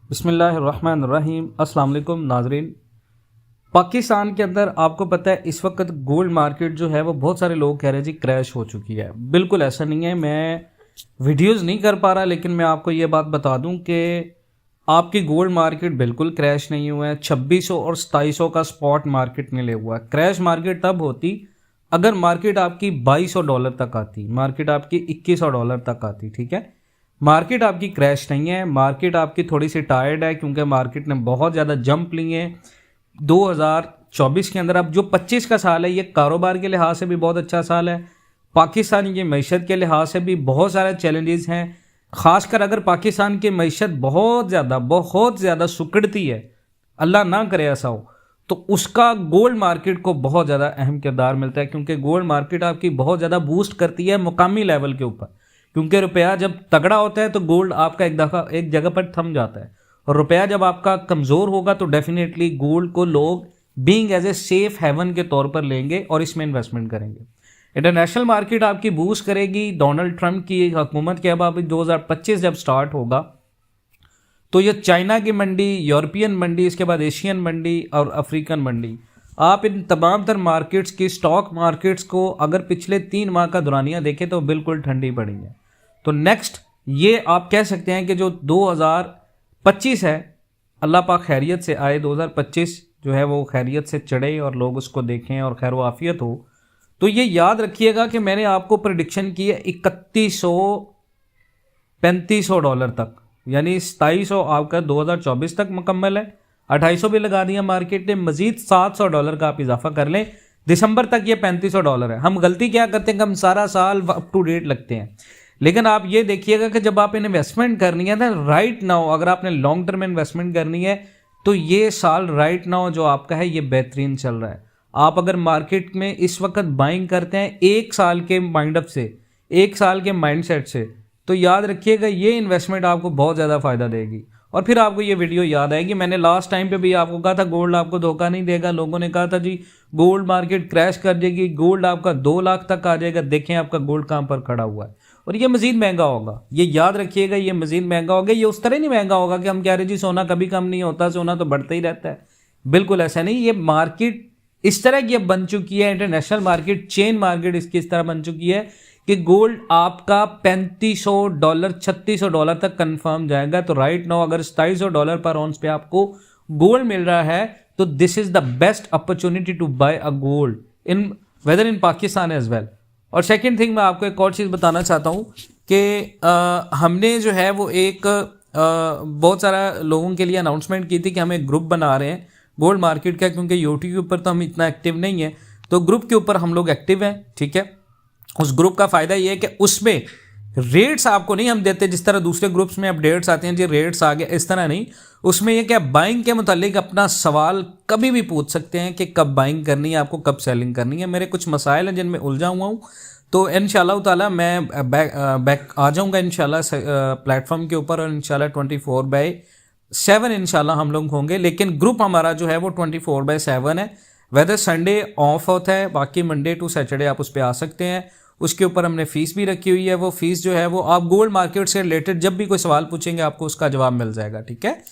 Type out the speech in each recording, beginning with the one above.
बिस्मिल्लाहिर्रहमानिर्रहीम। अस्सलाम वालेकुम नाजरीन। पाकिस्तान के अंदर आपको पता है इस वक्त गोल्ड मार्केट जो है वो बहुत सारे लोग कह रहे हैं जी क्रैश हो चुकी है। बिल्कुल ऐसा नहीं है, मैं वीडियोस नहीं कर पा रहा, लेकिन मैं आपको ये बात बता दूं कि आपकी गोल्ड मार्केट बिल्कुल क्रैश नहीं हुआ है। 2600 और 2700 का स्पॉट मार्केट में ले हुआ है। क्रैश मार्केट तब होती अगर मार्केट आपकी $2200 तक आती, मार्केट आपकी $2100 तक आती। ठीक है, मार्केट आपकी क्रैश नहीं है, मार्केट आपकी थोड़ी सी टायर्ड है क्योंकि मार्केट ने बहुत ज़्यादा जंप लिए 2024 के अंदर। अब जो 25 का साल है ये कारोबार के लिहाज से भी बहुत अच्छा साल है, पाकिस्तान की मैशत के लिहाज से भी बहुत सारे चैलेंजेस हैं। ख़ासकर अगर पाकिस्तान की मैशत बहुत ज़्यादा सुकड़ती है, अल्लाह ना करे ऐसा हो, तो उसका गोल्ड मार्केट को बहुत ज़्यादा अहम किरदार मिलता है, क्योंकि गोल्ड मार्केट आपकी बहुत ज़्यादा बूस्ट करती है मुकामी लेवल के ऊपर। क्योंकि रुपया जब तगड़ा होता है तो गोल्ड आपका एक जगह पर थम जाता है, और रुपया जब आपका कमज़ोर होगा तो डेफिनेटली गोल्ड को लोग being as a safe haven के तौर पर लेंगे और इसमें इन्वेस्टमेंट करेंगे। इंटरनेशनल मार्केट आपकी बूस्ट करेगी। डोनाल्ड ट्रंप की हुकूमत के अब 2025 जब स्टार्ट होगा तो ये चाइना की मंडी, यूरोपियन मंडी, इसके बाद एशियन मंडी और अफ्रीकन मंडी, आप इन तमाम तर मार्केट्स की स्टॉक मार्केट्स को अगर पिछले 3 माह का दुरानिया देखें तो बिल्कुल ठंडी पड़ी है। तो नेक्स्ट ये आप कह सकते हैं कि जो 2025 है, अल्लाह पाक खैरियत से आए, 2025 जो है वो खैरियत से चढ़े और लोग उसको देखें और खैर आफियत हो। तो ये याद रखिएगा कि मैंने आपको प्रेडिक्शन की है $3100-3500 तक, यानी 2700 आपका 2024 तक मुकम्मल है। 2800 भी लगा दिया मार्केट ने, मजीद $700 का आप इजाफा कर लें, दिसंबर तक ये $3500 है। हम गलती क्या करते हैं कि हम सारा साल अप टू डेट लगते हैं, लेकिन आप ये देखिएगा कि जब आप इन्वेस्टमेंट करनी है ना राइट नाउ, अगर आपने लॉन्ग टर्म इन्वेस्टमेंट करनी है तो ये साल राइट नाउ जो आपका है ये बेहतरीन चल रहा है। आप अगर मार्केट में इस वक्त बाइंग करते हैं 1 साल के माइंड अप से, 1 साल के माइंडसेट से, तो याद रखिएगा ये इन्वेस्टमेंट आपको बहुत ज़्यादा फ़ायदा देगी। और फिर आपको ये वीडियो याद आएगी, मैंने लास्ट टाइम पे भी आपको कहा था गोल्ड आपको धोखा नहीं देगा। लोगों ने कहा था जी गोल्ड मार्केट क्रैश कर जाएगी, गोल्ड आपका 2 लाख तक आ जाएगा। देखें आपका गोल्ड कहाँ पर खड़ा हुआ है, और ये मजीद महंगा होगा। ये याद रखिएगा, ये मजीद महंगा होगा। ये उस तरह नहीं महंगा होगा कि हम कह रहे जी सोना कभी कम नहीं होता, सोना तो बढ़ता ही रहता है। बिल्कुल ऐसा नहीं। ये मार्केट इस तरह की अब बन चुकी है, इंटरनेशनल मार्केट, चेन मार्केट इसकी इस तरह बन चुकी है कि गोल्ड आपका $3500 $3600 तक कंफर्म जाएगा। तो राइट नाउ अगर $2700 पर ऑन्स पे आपको गोल्ड मिल रहा है तो this is the best opportunity to buy a gold in whether in Pakistan as well. और सेकेंड थिंग, मैं आपको एक और चीज़ बताना चाहता हूँ कि हमने जो है वो एक बहुत सारा लोगों के लिए अनाउंसमेंट की थी कि हम एक ग्रुप बना रहे हैं गोल्ड मार्केट का, क्योंकि यूट्यूब पर तो हम इतना एक्टिव नहीं है, तो ग्रुप के ऊपर हम लोग एक्टिव हैं। ठीक है, उस ग्रुप का फ़ायदा ये है कि उसमें रेट्स आपको नहीं हम देते जिस तरह दूसरे ग्रुप्स में अपडेट्स आते हैं जी रेट्स आ गए, इस तरह नहीं। उसमें यह कि आप बाइंग के मुतालिक अपना सवाल कभी भी पूछ सकते हैं कि कब बाइंग करनी है, आपको कब सेलिंग करनी है। मेरे कुछ मसाइल हैं जिनमें उलझा हुआ हूँ, तो इंशाल्लाह ताला मैं बैक आ जाऊँगा इंशाल्लाह प्लेटफॉर्म के ऊपर, और इंशाल्लाह 24/7 इंशाल्लाह हम लोग होंगे। लेकिन ग्रुप हमारा जो है वो 24/7 है। वेदर संडे ऑफ होता है, बाकी मंडे टू सैटरडे आप उस पर आ सकते हैं। उसके ऊपर हमने फ़ीस भी रखी हुई है। वो फ़ीस जो है वो आप गोल्ड मार्केट से रिलेटेड जब भी कोई सवाल पूछेंगे आपको उसका जवाब मिल जाएगा। ठीक है,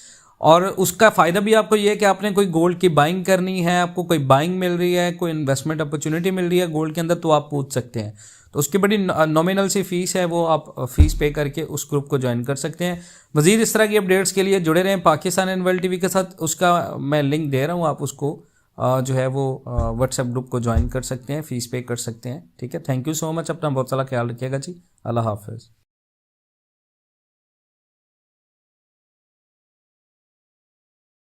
और उसका फ़ायदा भी आपको ये है कि आपने कोई गोल्ड की बाइंग करनी है, आपको कोई बाइंग मिल रही है, कोई इन्वेस्टमेंट अपॉर्चुनिटी मिल रही है गोल्ड के अंदर, तो आप पूछ सकते हैं। तो उसकी बड़ी नॉमिनल सी फ़ीस है, वो आप फ़ीस पे करके उस ग्रुप को ज्वाइन कर सकते हैं। मज़ीद इस तरह की अपडेट्स के लिए जुड़े रहें पाकिस्तान एनएल टीवी के साथ। उसका मैं लिंक दे रहा हूँ, आप उसको जो है वो व्हाट्सएप ग्रुप को ज्वाइन कर सकते हैं, फ़ीस पे कर सकते हैं। ठीक है, थैंक यू सो मच। अपना बहुत सारा ख्याल रखिएगा जी। अल्लाह हाफ़िज़।